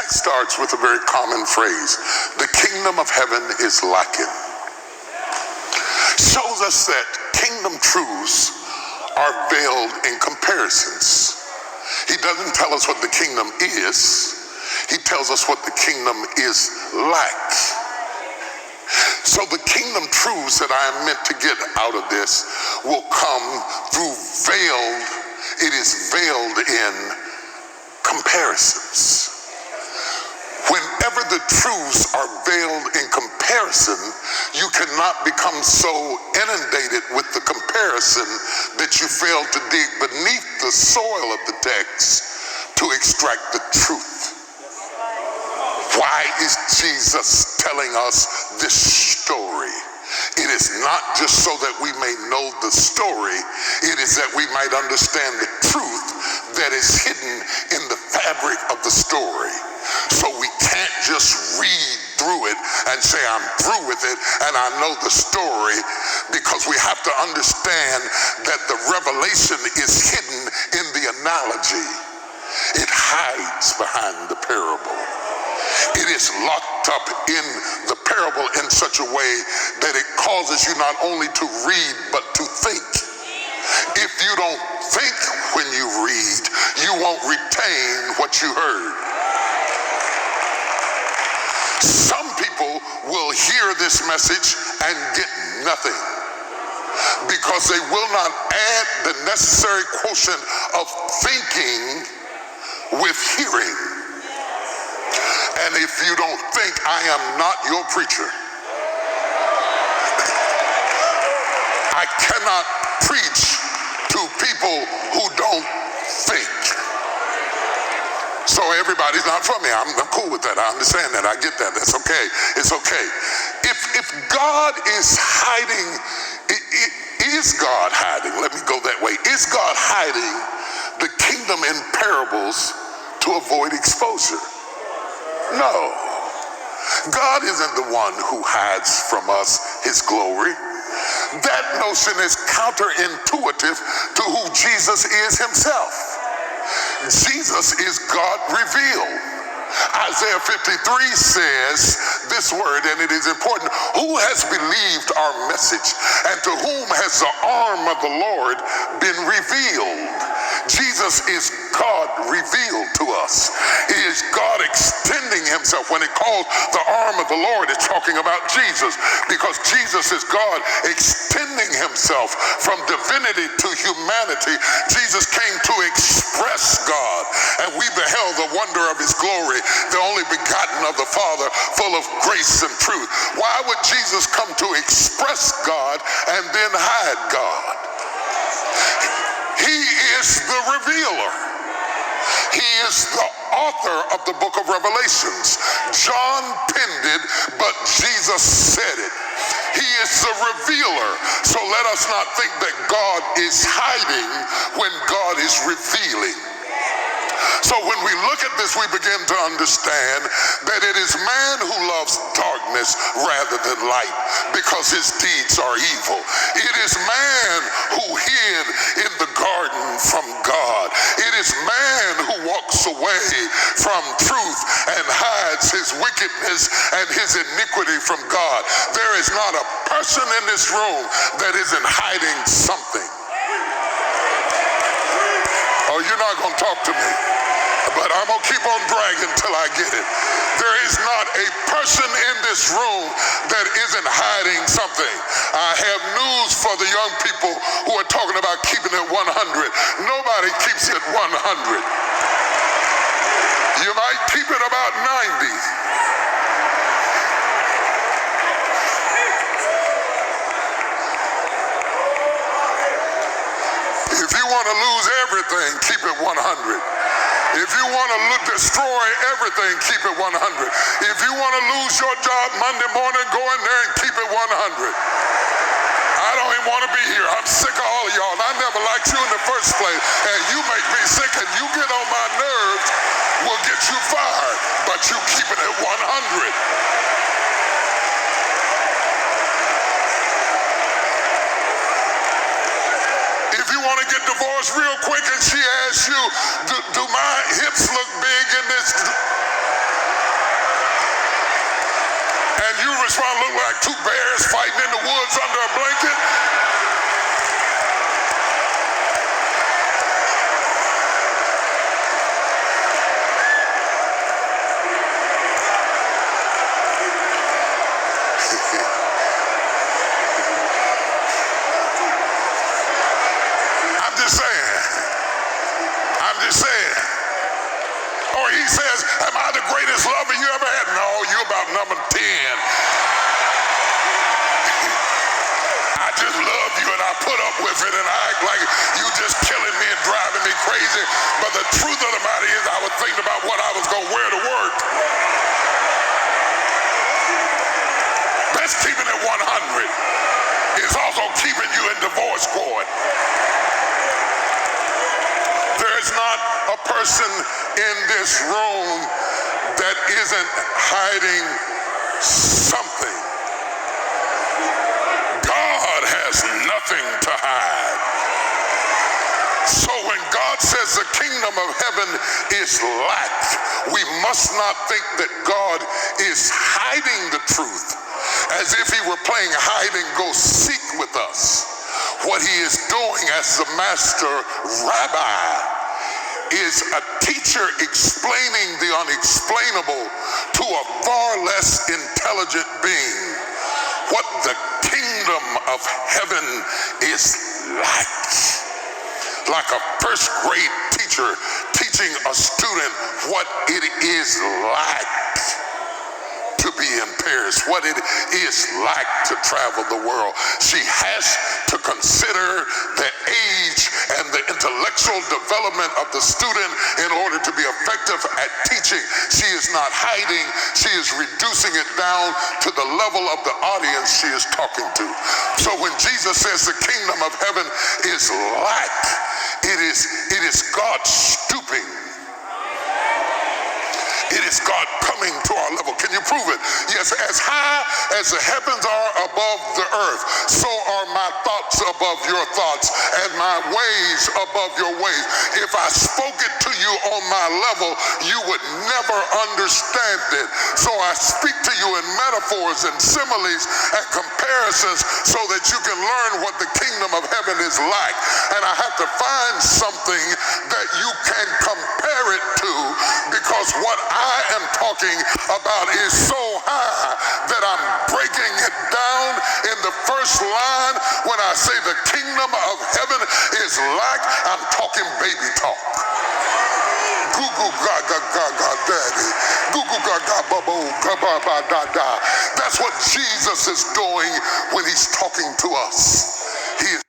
text starts with a very common phrase. The kingdom of heaven is lacking. Shows us that kingdom truths are veiled in comparisons. He doesn't tell us what the kingdom is. He tells us what the kingdom is like. So the kingdom truths that I am meant to get out of this will come through veiled, it is veiled in comparisons. Whenever the truths are veiled in comparison, you cannot become so inundated with the comparison that you fail to dig beneath the soil of the text to extract the truth. Why is Jesus telling us this story? It is not just so that we may know the story, it is that we might understand the truth that is hidden in the fabric of the story. So we can't just read through it and say, I'm through with it and I know the story, because we have to understand that the revelation is hidden in the analogy. It hides behind the parable. It is locked up in the parable in such a way that it causes you not only to read, but to think. If you don't think when you read, you won't retain what you heard. Some people will hear this message and get nothing because they will not add the necessary quotient of thinking with hearing. And if you don't think, I am not your preacher. I cannot preach to people who don't think. So everybody's not for me. I'm cool with that. I understand that. I get that. That's okay. It's okay. If God is hiding, is God hiding? Let me go that way. Is God hiding the kingdom in parables to avoid exposure? No. God isn't the one who hides from us his glory. That notion is counterintuitive to who Jesus is himself. Jesus is God revealed. Isaiah 53 says this word, and it is important. Who has believed our message, and to whom has the arm of the Lord been revealed? Jesus is God revealed to us. It is God extending himself. When it calls the arm of the Lord, it's talking about Jesus, because Jesus is God extending himself from divinity to humanity. Jesus came to express God, and we beheld the wonder of his glory, the only begotten of the Father, full of grace and truth. Why would Jesus come to express God and then hide God? He is the revealer. He is the author of the book of Revelations. John penned it, but Jesus said it. He is the revealer. So let us not think that God is hiding when God is revealing. So when we look at this, we begin to understand that it is man who loves darkness rather than light, because his deeds are evil. It is man who hid in the garden from God. It is man who walks away from truth and hides his wickedness and his iniquity from God. There is not a person in this room that isn't hiding something. Oh, you're not going to talk to me. But I'm going to keep on bragging till I get it. There is not a person in this room that isn't hiding something. I have news for the young people who are talking about keeping it 100. Nobody keeps it 100. You might keep it about 90. If you want to lose everything, keep it 100. If you want to destroy everything, keep it 100. If you want to lose your job Monday morning, go in there and keep it 100. I don't even want to be here. I'm sick of all of y'all. And I never liked you in the first place. And you make me sick, and you get on my nerves, will get you fired. But you keeping it 100. If you want to get divorced real quick and she asks you, do my hips look big in this? two bears fighting in the woods under a blanket. I'm just saying. Or he says, am I the greatest lover you ever had? No, you about number 10. I just love you and I put up with it and I act like you just killing me and driving me crazy. But the truth of the matter is I was thinking about what I was going to wear to work. That's keeping it 100. It's also keeping you in divorce court. There's not a person in this room that isn't hiding something. God has nothing to hide. So when God says the kingdom of heaven is lack, we must not think that God is hiding the truth as if he were playing hide and go seek with us. What he is doing as the master rabbi is a teacher explaining the unexplainable to a far less intelligent being. What the kingdom of heaven is like a first grade teacher teaching a student what it is like to be in Paris, what it is like to travel the world. She has to consider the age and the intellectual development of the student in order to be effective at teaching. She is not hiding, she is reducing it down to the level of the audience she is talking to. So when Jesus says the kingdom of heaven is lack, it is God stooping. It is God coming to our level. Can you prove it? Yes, as high as the heavens are above the earth, so are my thoughts above your thoughts and my ways above your ways. If I spoke it to you on my level, you would never understand it. So I speak to you in metaphors and similes and comparisons so that you can learn what the kingdom of heaven is like. And I have to find something that you can compare it to, because what I am talking about is so high that I'm breaking it down in the first line. When I say the kingdom of heaven is like, I'm talking baby talk. Goo goo gaga gaga daddy. Goo goo gaga babo gaba ba da da. That's what Jesus is doing when he's talking to us. He is